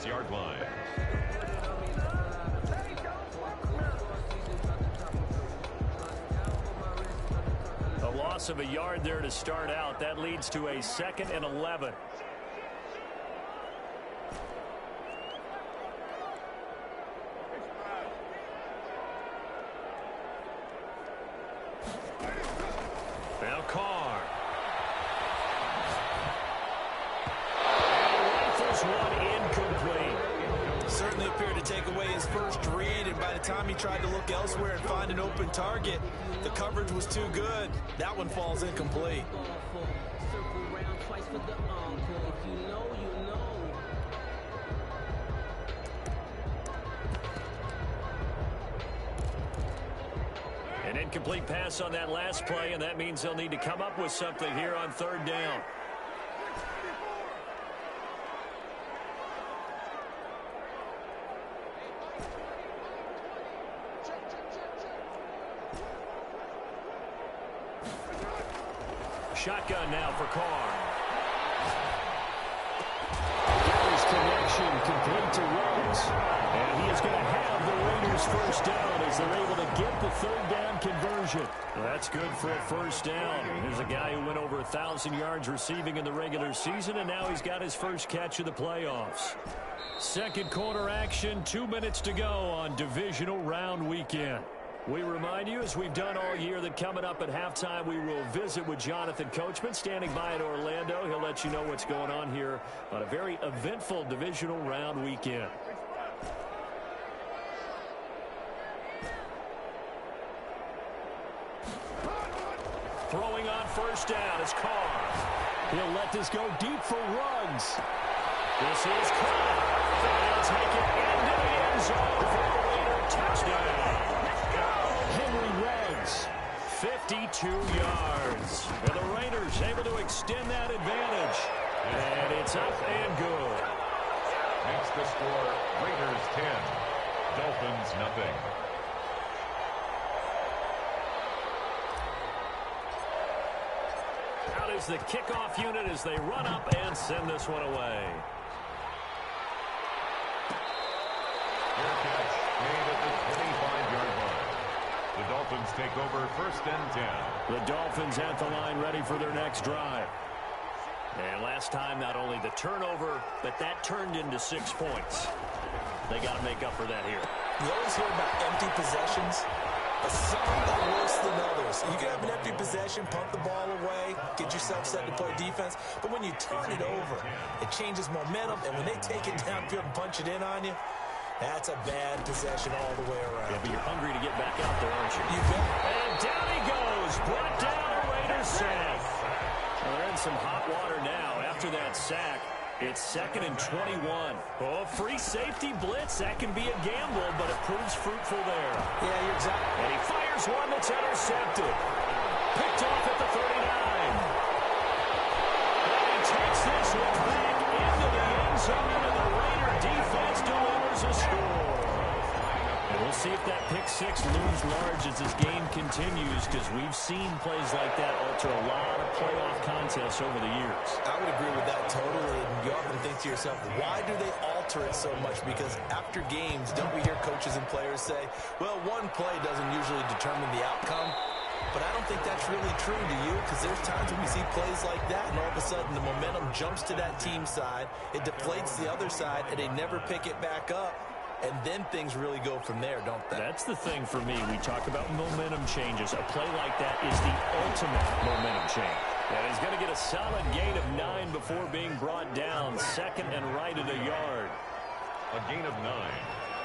Yard line. A loss of a yard there to start out. That leads to a 2nd and 11. Now Carr. Rifles one incomplete. Certainly appeared to take away his first read, and by the time he tried to look elsewhere and find an open target, the coverage was too good. That one falls incomplete. An incomplete pass on that last play, and that means they'll need to come up with something here on 3rd down. Shotgun now for Carr. His connection complete to Rhodes. And he is going to have the Raiders first down as they're able to get the 3rd down conversion. Well, that's good for a first down. Here's a guy who went over 1,000 yards receiving in the regular season, and now he's got his first catch of the playoffs. Second quarter action, 2 minutes to go on divisional round weekend. We remind you, as we've done all year, that coming up at halftime, we will visit with Jonathan Coachman, standing by in Orlando. He'll let you know what's going on here on a very eventful divisional round weekend. Throwing on first down is Carr. He'll let this go deep for Ruggs. This is Carr. They'll take it into the end zone for a Raider touchdown. Henry Ruggs, 52 yards. And the Raiders able to extend that advantage. And it's up and good. Makes the score Raiders 10, Dolphins nothing. Out is the kickoff unit as they run up and send this one away. Fair catch made at the 25-yard line. The Dolphins take over 1st and 10. The Dolphins at the line ready for their next drive. And last time, not only the turnover, but that turned into 6 points. They got to make up for that here. You always hear about empty possessions, but some are worse than others. You can have an empty possession, punt the ball away, get yourself set to play defense, but when you turn it over, it changes momentum, and when they take it downfield and punch it in on you, that's a bad possession all the way around. Yeah, but you're hungry to get back out there, aren't you? You bet. And down he goes. Brought down a Raiders sack. Well, they're in some hot water now after that sack. It's 2nd and 21. Oh, free safety blitz. That can be a gamble, but it proves fruitful there. Yeah, you're exactly. And he fires one that's intercepted. Picked off at the 39. And he takes this one back into the end zone, and the Raider defense delivers a score. And we'll see if that pick 6 looms large as this game continues, because we've seen plays like that alter a lot of playoff contests over the years. I would agree with that totally. And you often think to yourself, why do they alter it so much? Because after games, don't we hear coaches and players say, well, one play doesn't usually determine the outcome? But I don't think that's really true, do you? Because there's times when we see plays like that, and all of a sudden the momentum jumps to that team side, it deflates the other side, and they never pick it back up. And then things really go from there, don't they? That's the thing for me. We talk about momentum changes. A play like that is the ultimate momentum change. And he's going to get a solid gain of 9 before being brought down. 2nd and right at a yard. A gain of 9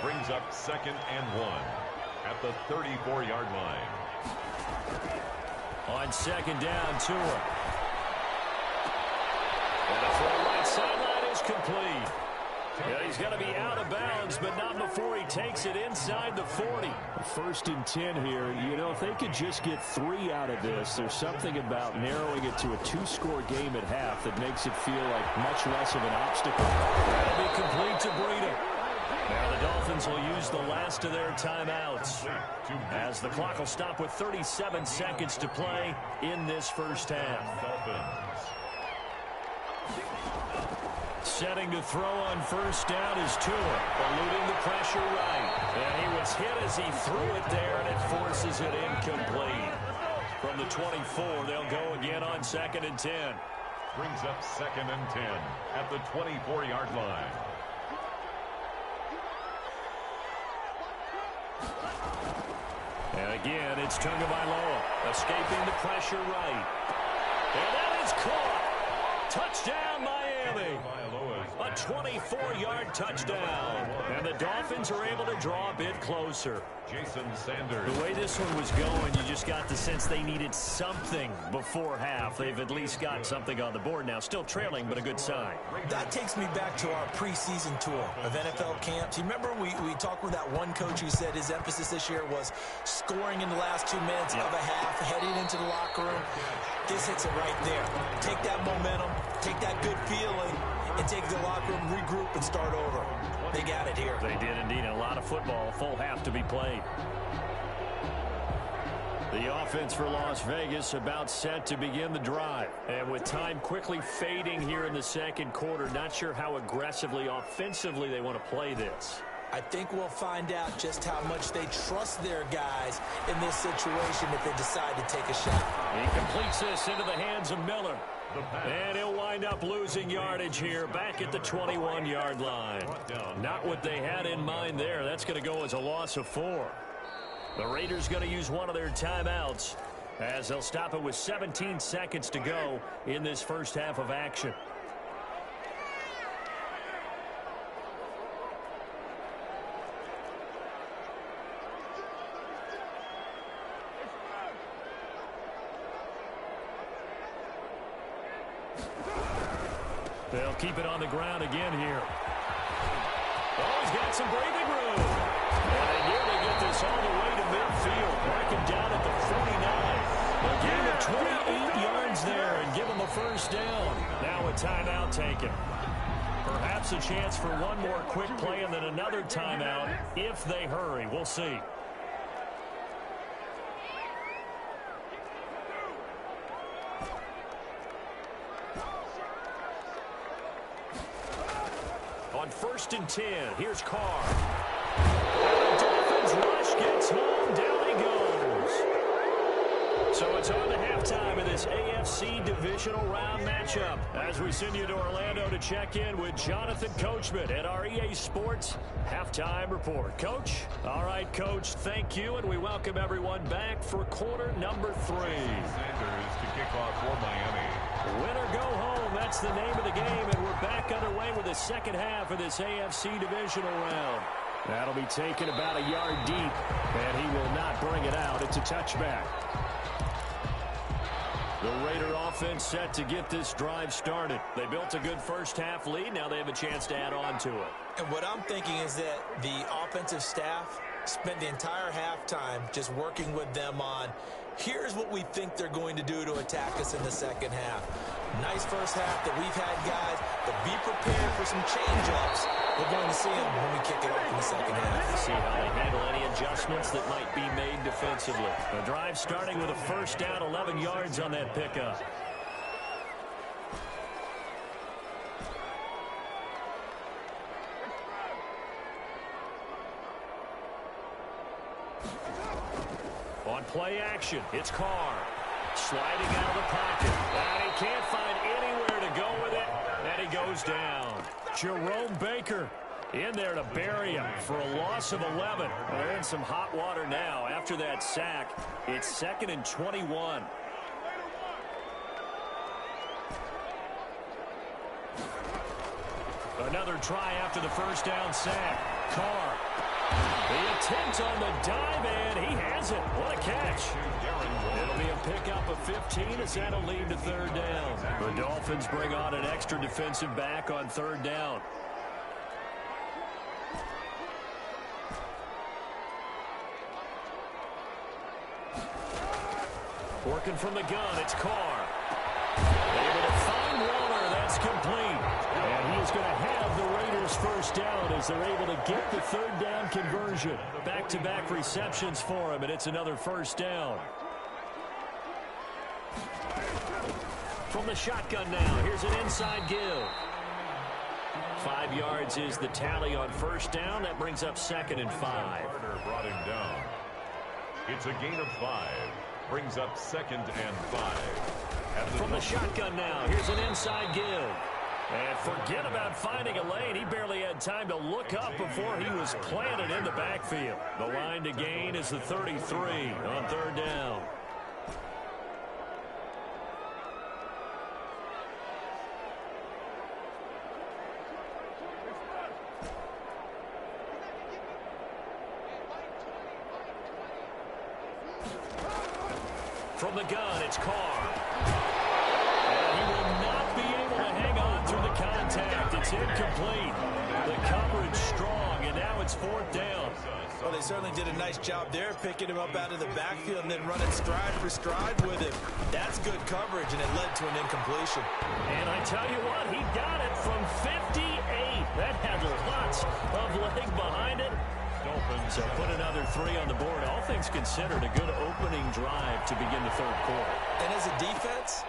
brings up 2nd and 1 at the 34-yard line. On 2nd down, Tua. And a throw right sideline is complete. Yeah, he's got to be out of bounds, but not before he takes it inside the 40. 1st and 10 here. You know, if they could just get 3 out of this, there's something about narrowing it to a 2-score game at half that makes it feel like much less of an obstacle. That'll be complete to Breida. Now the Dolphins will use the last of their timeouts, as the clock will stop with 37 seconds to play in this first half. setting to throw on first down is Tua, eluding the pressure right. And he was hit as he threw it there, and it forces it incomplete. From the 24, they'll go again on 2nd and 10. Brings up 2nd and 10 at the 24-yard line. And again, it's Tagovailoa, escaping the pressure right. And that is caught. Touchdown, Miami. A 24-yard touchdown. And the Dolphins are able to draw a bit closer. Jason Sanders. The way this one was going, you just got the sense they needed something before half. They've at least got something on the board now. Still trailing, but a good sign. That takes me back to our preseason tour of NFL camps. You remember we talked with that one coach who said his emphasis this year was scoring in the last 2 minutes of a half, heading into the locker room. This hits it right there. Take that momentum, take that good feeling, and take the locker room, regroup, and start over. They got it here. They did indeed. A lot of football, a full half to be played. The offense for Las Vegas about set to begin the drive. And with time quickly fading here in the second quarter, not sure how aggressively, offensively they want to play this. I think we'll find out just how much they trust their guys in this situation if they decide to take a shot. He completes this into the hands of Miller. And he'll wind up losing yardage here back at the 21-yard line. Not what they had in mind there. That's going to go as a loss of 4. The Raiders going to use one of their timeouts as they'll stop it with 17 seconds to go in this first half of action. They'll keep it on the ground again here. Oh, he's got some breathing room. And they nearly get this all the way to midfield. Mark him down at the 49. A gain of 28 yards there and give him a first down. Now a timeout taken. Perhaps a chance for one more quick play and then another timeout if they hurry. We'll see. On 1st and 10, here's Carr. And the Dolphins rush gets home. Down he goes. So it's on to halftime of this AFC divisional round matchup as we send you to Orlando to check in with Jonathan Coachman at our EA Sports Halftime Report. Coach? All right, Coach, thank you, and we welcome everyone back for quarter number 3. Sanders to kick off for Miami. Win or go home, that's the name of the game, and we're back underway with the second half of this AFC divisional round. That'll be taken about a yard deep, and he will not bring it out. It's a touchback. The Raider offense set to get this drive started. They built a good first half lead. Now they have a chance to add on to it. And what I'm thinking is that the offensive staff spent the entire halftime just working with them on, here's what we think they're going to do to attack us in the second half. Nice first half that we've had, guys, but be prepared for some change-ups. We're going to see them when we kick it off in the second half. See how they handle any adjustments that might be made defensively. The drive starting with a first down, 11 yards on that pickup. On play action, it's Carr. Sliding out of the pocket. And he can't find anywhere to go with it. And he goes down. Jerome Baker in there to bury him for a loss of 11. They're in some hot water now. After that sack, it's 2nd and 21. Another try after the first down sack. Carr. The attempt on the dive, and he has it. What a catch. It'll be a pickup of 15 as that'll lead to 3rd down. The Dolphins bring on an extra defensive back on 3rd down. Working from the gun, it's Carr. Able to find Waller, that's complete. And he is going to have the Raiders first down as they're able to get the 3rd down conversion. Back-to-back receptions for him, and it's another first down. From the shotgun now, here's an inside give. 5 yards is the tally on first down. That brings up 2nd and 5. Carter brought him down. It's a gain of 5. Brings up 2nd and 5. From the shotgun now, here's an inside give. And forget about finding a lane. He barely had time to look up before he was planted in the backfield. The line to gain is the 33 on 3rd down. From the gun, it's Carr. And he will not be able to hang on through the contact. It's incomplete. The coverage strong, and now it's 4th down. Well, they certainly did a nice job there, picking him up out of the backfield and then running stride for stride with him. That's good coverage, and it led to an incompletion. And I tell you what, he got it from 58. That had lots of leg behind it. So put another 3 on the board. All things considered, a good opening drive to begin the 3rd quarter. And as a defense,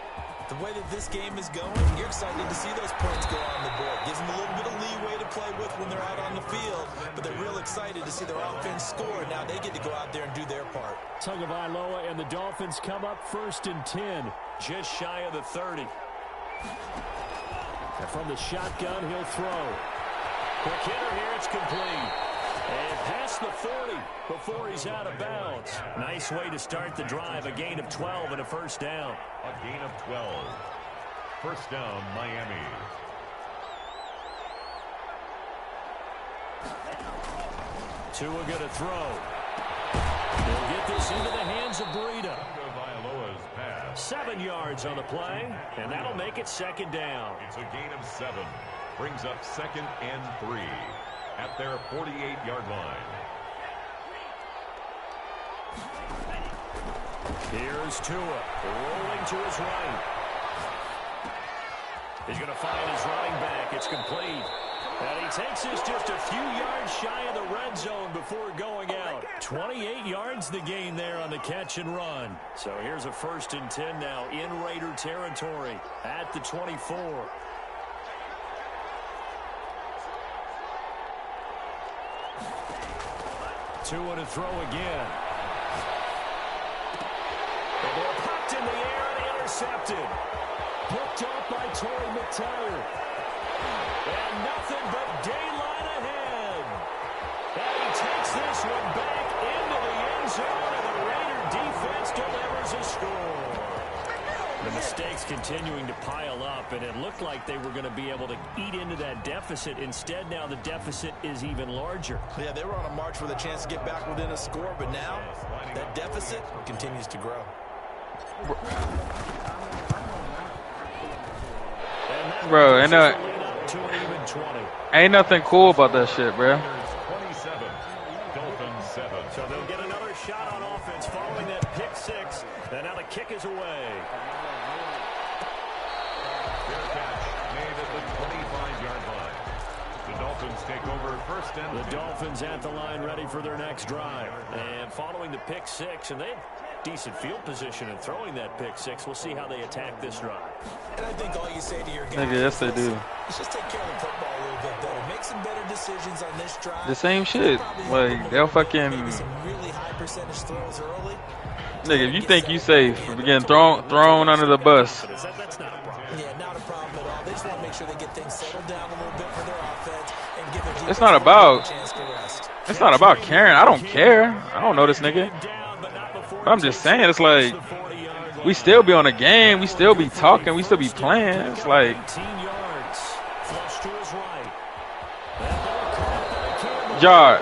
the way that this game is going, you're excited to see those points go on the board. Gives them a little bit of leeway to play with when they're out on the field, but they're real excited to see their offense score. Now they get to go out there and do their part. Tagovailoa and the Dolphins come up 1st and 10, just shy of the 30. And from the shotgun, he'll throw. Quick hitter here, it's complete. And past the 40 before he's out of bounds. Nice way to start the drive. A gain of 12 and a 1st down. A gain of 12. 1st down, Miami. Tua going to throw. They'll get this into the hands of Breida. 7 yards on the play, and that'll make it 2nd down. It's a gain of 7. Brings up 2nd and 3. At their 48-yard line. Here's Tua, rolling to his right. He's going to find his running back. It's complete. And he takes this just a few yards shy of the red zone before going out. 28 yards the gain there on the catch and run. So here's a 1st and 10 now in Raider territory at the 24. Tua to throw again. The ball popped in the air and intercepted. Picked off by Torrey McTyer. And nothing but daylight ahead. And he takes this one back into the end zone, and the Raider defense delivers a score. The mistakes continuing to pile up, and it looked like they were going to be able to eat into that deficit. Instead, now the deficit is even larger. Yeah, they were on a march with a chance to get back within a score, but now that deficit continues to grow. Bro, ain't nothing cool about that shit, bro. 27, Dolphins 7. So they'll get another shot on offense following that pick 6, and now the kick is away. Fair catch made at the 25-yard line. The Dolphins take over 1st and 10. The Dolphins at the line ready for their next drive. And following the pick 6, and they have decent field position in throwing that pick 6. We'll see how they attack this drive. And I think all you say to your guys yes, they do. is just take care of the football a little bit better. Make some better decisions on this drive. The same shit. Like, they'll fucking... Maybe some really high percentage throws early. Nigga, if you think you safe for getting thrown under the bus. That's not a problem. Yeah, not a problem at all. They just want to make sure they get things settled down a little bit for their offense and give their defense It's not about... a chance to rest. It's not about caring. I don't care. I don't know this nigga. But I'm just saying, it's like, we still be on the game. We still be talking. We still be playing. It's like... Jar,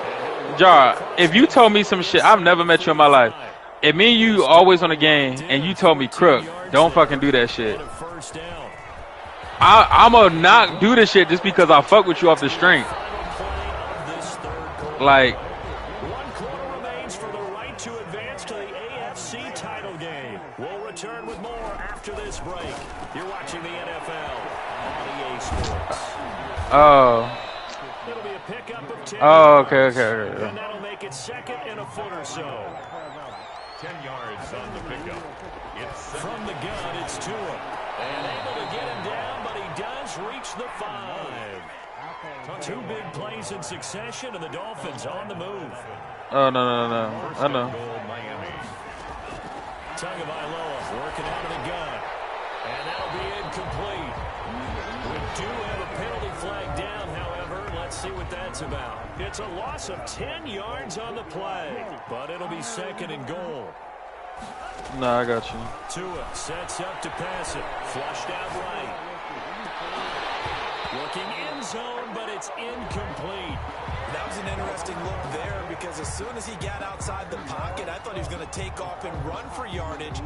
if you told me some shit, I've never met you in my life. If me and you always on the game, and you told me, Crook, don't fucking do that shit. I'm gonna not do this shit just because I fuck with you off the strength. Like... One quarter remains for the right to advance to the AFC title game. We'll return with more after this break. You're watching the NFL on EA Sports. Oh. It'll be a pickup of 10. Oh, okay. And that'll make it 2nd and a foot or so. 10 yards on the pickup. It's from the gun, it's Tua. And able to get him down, but he does reach the 5. Two big plays in succession, and the Dolphins on the move. Oh, no. I know. Tagovailoa working out of the gun. And that'll be incomplete. We do have a penalty flag down, however. Let's see what that's about. It's a loss of 10 yards on the play, but it'll be 2nd and goal. No, I got you. Tua sets up to pass it. Flushed out right. Looking end zone, but it's incomplete. That was an interesting look there because as soon as he got outside the pocket, I thought he was going to take off and run for yardage.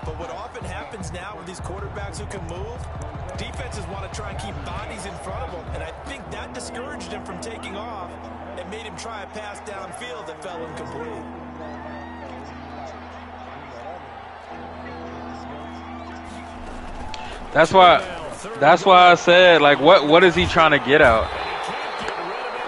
But what often happens now with these quarterbacks who can move, defenses want to try and keep bodies in front of them. And I think that discouraged him from taking off and made him try a pass downfield that fell incomplete. That's why I said, like, what is he trying to get out?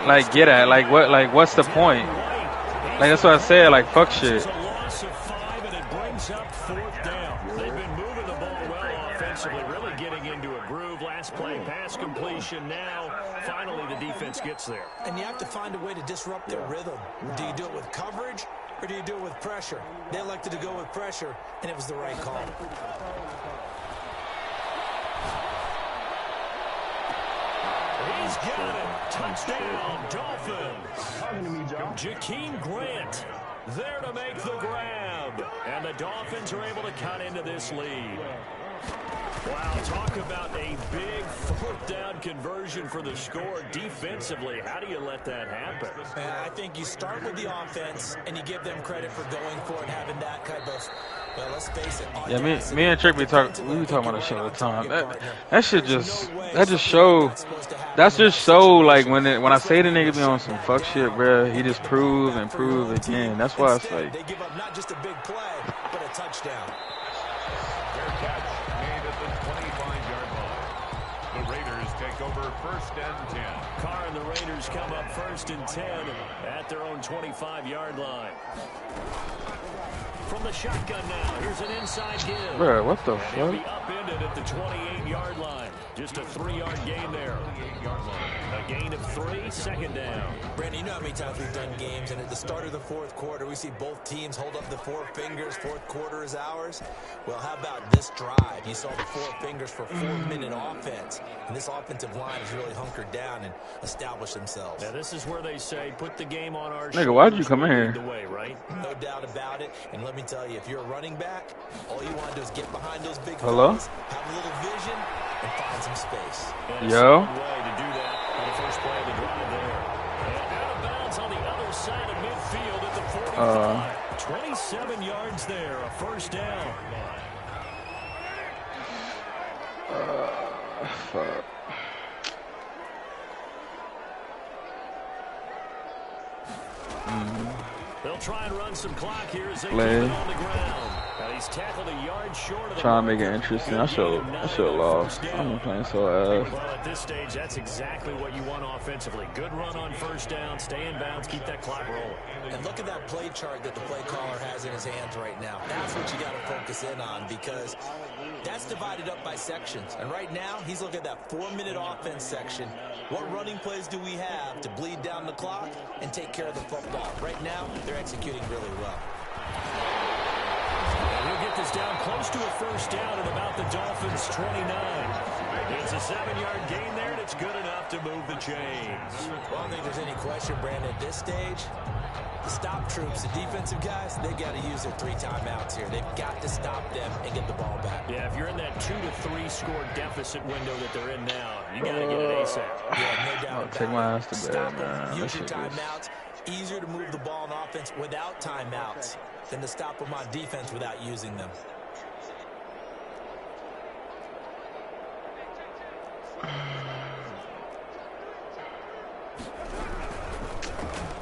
Like, get at? Like, what's the point? Like, that's what I said, like, fuck shit. It's a loss of 5, and it brings up 4th down. They've been moving the ball well offensively, really getting into a groove. Last play, pass completion. Now, finally, the defense gets there. And you have to find a way to disrupt their rhythm. Do you do it with coverage, or do you do it with pressure? They elected to go with pressure, and it was the right call. He's got it. Touchdown, Dolphins. Jakeem Grant there to make the grab. And the Dolphins are able to cut into this lead. Wow, talk about a big 4th down conversion for the score defensively. How do you let that happen? I think you start with the offense, and you give them credit for going for it, having that kind of, well, let's face it. Yeah, me and Trick we be talking about that shit all the time. That shit just show. That's just so like when I say the nigga be on some fuck shit, bruh, he just prove again. That's why it's like. They give up not just a big play, but a touchdown. Fair catch made at the 25-yard line. The Raiders take over 1st and 10. Carr and the Raiders come up 1st and 10 at their own 25-yard line. From the shotgun now, here's an inside give. Bruh, what the fuck? He'll be fuck? upended at the 28-yard line. Just a 3-yard gain there. A gain of 3, 2nd down. Brandon, you know how many times we've done games, and at the start of the 4th quarter, we see both teams hold up the 4 fingers. 4th quarter is ours. Well, how about this drive? You saw the 4 fingers for 4-minute offense, and this offensive line has really hunkered down and established themselves. Now, this is where they say, put the game on our Nigga, why did you come in here? The way, right? No doubt about it. And let me tell you, if you're a running back, all you want to do is get behind those big Hello? fellas, have a little vision, and find some space. Yo. Way to do that on the first play of the drive there. And out of bounds on the other side of midfield at the 45. 27 yards there, a 1st down. Fuck. They'll try and run some clock here as they Play. keep it on the ground. Now he's tackled a yard short of the Trying to make it interesting. I should have lost. I'm playing so ass. Well, at this stage, that's exactly what you want offensively. Good run on 1st down, stay in bounds, keep that clock rolling. And look at that play chart that the play caller has in his hands right now. That's what you got to focus in on because that's divided up by sections. And right now, he's looking at that 4-minute offense section. What running plays do we have to bleed down the clock and take care of the football? Right now, they're executing really well. And he'll get this down close to a 1st down at about the Dolphins' 29. It's a 7-yard gain there, and it's good enough to move the chains. Well, I don't think there's any question, Brandon, at this stage, the stop troops, the defensive guys, they got to use their 3 timeouts here. They've got to stop them and get the ball back. Yeah, if you're in that 2 to 3 score deficit window that they're in now, you got to get it ASAP. Yeah, no doubt about it. Take my ass to bed, Stop man. them. Use your timeouts. Easier to move the ball on offense without timeouts than to stop them on defense without using them.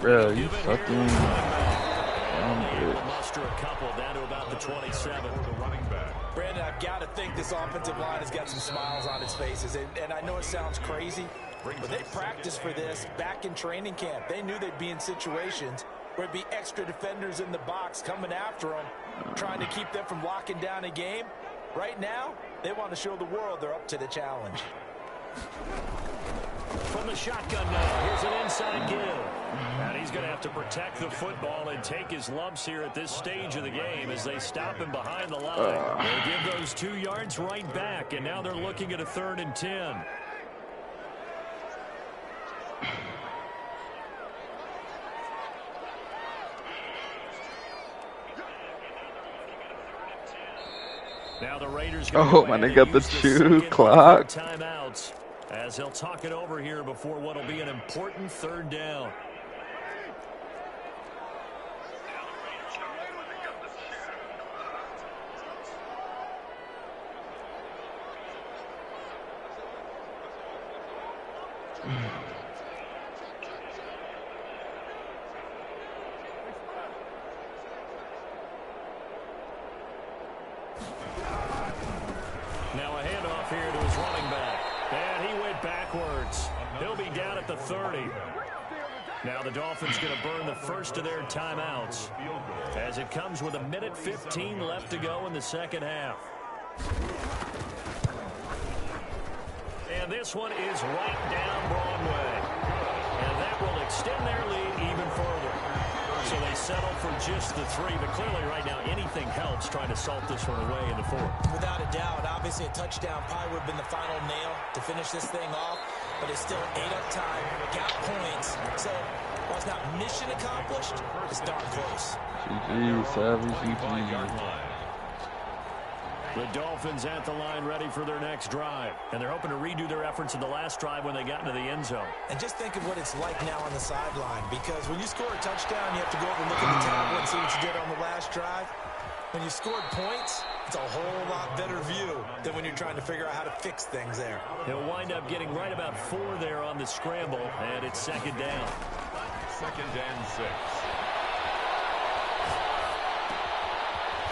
Bro, you fucking muster a couple down to about the 27. Brandon, I've got to think this offensive line has got some smiles on its faces. And I know it sounds crazy, but they practiced for this back in training camp. They knew they'd be in situations where it'd be extra defenders in the box coming after them, trying to keep them from locking down a game. Right now, they want to show the world they're up to the challenge. From the shotgun now, here's an inside give. And he's going to have to protect the football and take his lumps here at this stage of the game as they stop him behind the line. They'll give those 2 yards right back, and now they're looking at a 3rd and 10. Now the Raiders man, they got the chew clock. Timeouts as they'll talk it over here before what will be an important 3rd down. Now a handoff here to his running back. And he went backwards. He'll be down at the 30. Now the Dolphins going to burn the first of their timeouts as it comes with 1:15 left to go in the second half. And this one is right down Broadway. And that will extend their lead even further. So they settle for just the 3, but clearly right now anything helps trying to salt this one away in the 4th. Without a doubt, obviously a touchdown probably would have been the final nail to finish this thing off, but it's still ate up time, got points. So while it's not mission accomplished, it's darn close. GG, Savage, GG. The Dolphins at the line ready for their next drive. And they're hoping to redo their efforts in the last drive when they got into the end zone. And just think of what it's like now on the sideline, because when you score a touchdown, you have to go over and look at the tablet and see what you did on the last drive. When you scored points, it's a whole lot better view than when you're trying to figure out how to fix things there. He'll wind up getting right about 4 there on the scramble, and it's 2nd down. 2nd and 6.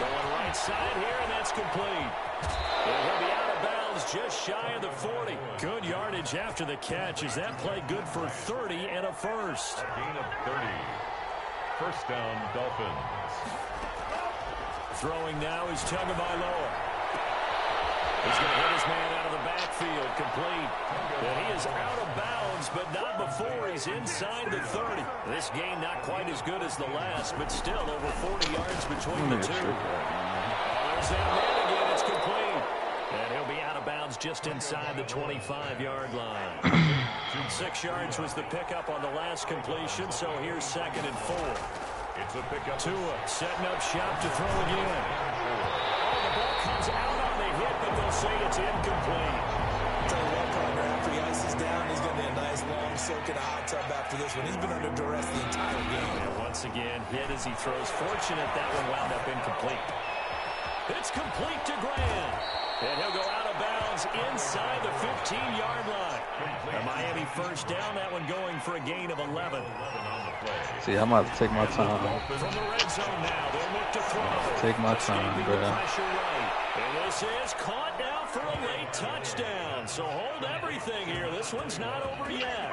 Going right side here, and that's complete. And he'll be out of bounds just shy of the 40. Good yardage after the catch. Is that play good for 30 and a first? Gain of 30. 1st down, Dolphins. Throwing now is Tagovailoa. He's going to hit his man out of the backfield, complete. And he is out of bounds, but not before he's inside the 30. This game not quite as good as the last, but still over 40 yards between the 2. There's that man again. It's complete. And he'll be out of bounds just inside the 25-yard line. 6 yards was the pickup on the last completion, so here's 2nd and 4. It's a pickup. Tua setting up shop to throw again. Oh, the ball comes out on the hit, but they'll say it's incomplete. Tell you what, partner, after he ices down, he's going to be a nice long soak in a hot tub after this one. He's been under duress the entire game. And once again, hit as he throws. Fortunate that one wound up incomplete. It's complete to Graham. And he'll go out of bounds inside the 15-yard line. A Miami 1st down, that one going for a gain of 11. See, I'm about to take my time. From the red zone now, they'll look to throw. Take my time, bro. Pressure right. And this is caught now for a late touchdown. So hold everything here. This one's not over yet.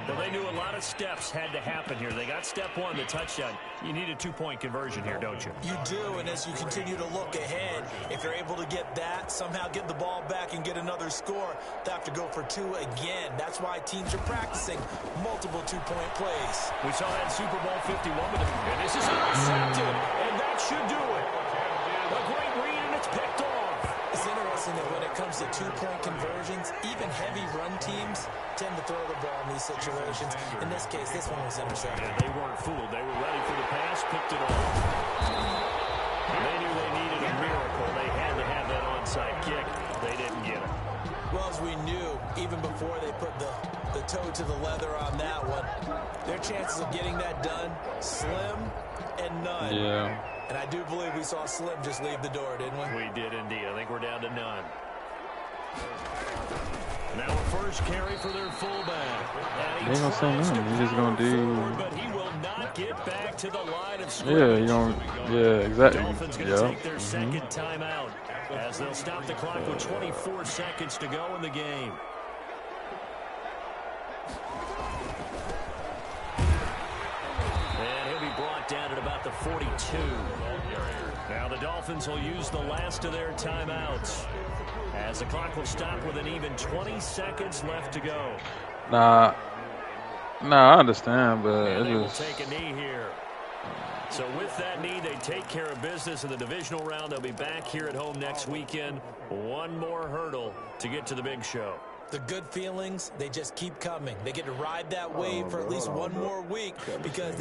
But they knew a lot of steps had to happen here. They got step 1, the touchdown. You need a 2-point conversion here, don't you? You do, and as you continue to look ahead, if you're able to get that, somehow get the ball back and get another score, they have to go for 2 again. That's why teams are practicing multiple 2-point plays. We saw that Super Bowl 51 with them. And this is intercepted, and that should do it. A great read, and it's picked off. It's interesting that when it comes to 2-point conversions, even heavy run teams tend to throw the ball in these situations. In this case, this one was intercepted. And they weren't fooled. They were ready for the pass, picked it off. They knew they needed a miracle. They had to have that onside kick. They didn't get it. Well, as we knew, even before they put the toe to the leather on that one, their chances of getting that done, slim and none. Yeah. And I do believe we saw Slim just leave the door, didn't we? We did indeed. I think we're down to none. Now a first carry for their fullback. They ain't gonna say nothing. He's just gonna do. But he will not get back to the line of Yeah, scrimmage. you gonna. Yeah, exactly. Dolphins gonna take their second timeout as they'll stop the clock with 24 seconds to go in the game. And he'll be brought down at about the 42. Now the Dolphins will use the last of their timeouts as the clock will stop with an even 20 seconds left to go. Nah, I understand, but And it they will just... take a knee here. So with that knee, they take care of business in the divisional round. They'll be back here at home next weekend. One more hurdle to get to the big show. The good feelings, they just keep coming. They get to ride that wave for at least one more week because